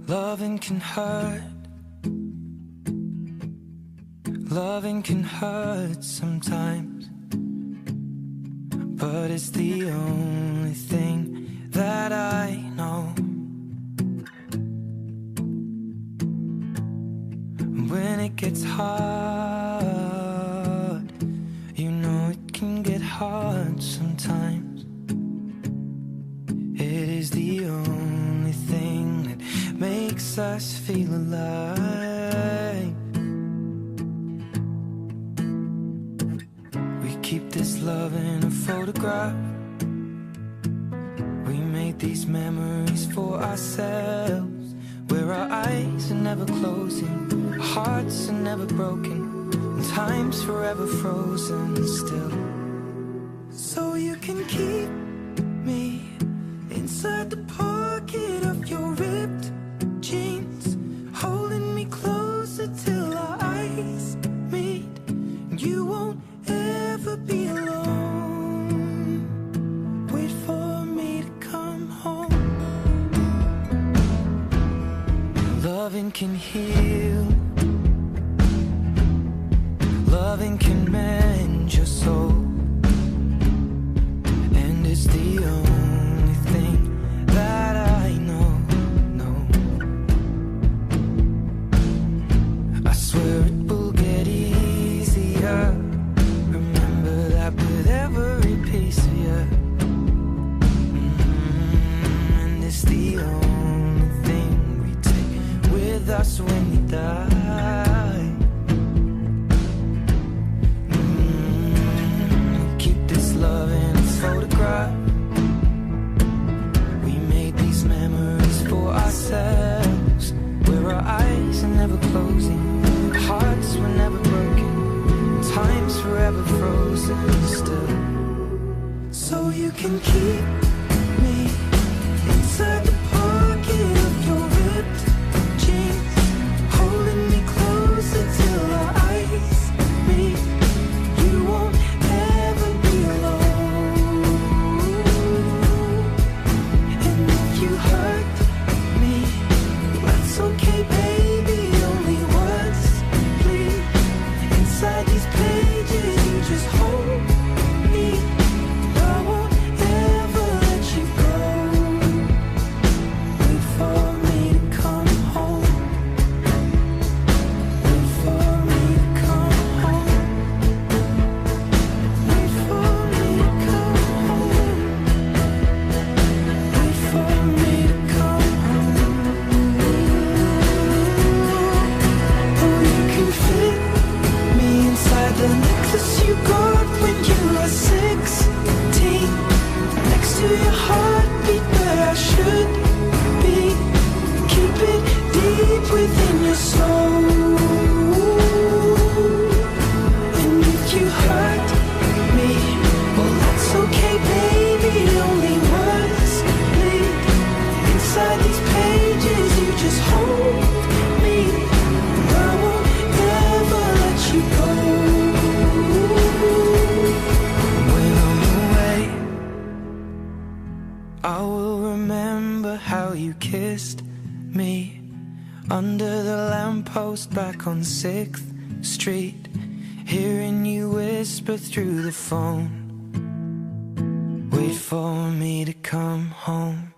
Loving can hurt. Loving can hurt sometimes, but it's the only thing that I know. When it gets hard, you know it can get hard sometimes. It is the only thing that makes us feel alive. We keep this love in a photograph. We made these memories for ourselves, where our eyes are never closing, our hearts are never broken, and time's forever frozen still. So you can keep me inside the pocket of your ripped jeans, holding me closer till our eyes meet, and you won't ever be alone. Wait for me to come home. Loving can heal. Loving can mend your soul, and it's the only thing that I know. I swear it will get easier. Remember that with every piece of you. And it's the only thing we take with us when we die. Keep this love in a photograph. We made these memories for ourselves, where our eyes are never closing, our hearts were never broken, time's forever frozen still. So you can keep me inside the pocket of your ripped jeans, holding me closer till our eyes meet. You won't ever be alone. And if you hurt me, that's okay, baby. Only words bleed inside these pages. You just hold me. I won't ever let you go. Wait for me to come home. Wait for me to come home. Wait for me to come home. Wait for me to come home. Oh, you can fit me inside the necklace you got when you were 16, next to your heartbeat where I should be. Keep it deep within your soul. And if you hurt me, well, that's okay, baby. Only words bleed inside these pages. You just hold me. I won't ever let you go. When I'm away, I will remember how you kissed me under the lamppost back on 6th Street, hearing you whisper through the phone. Wait for me to come home.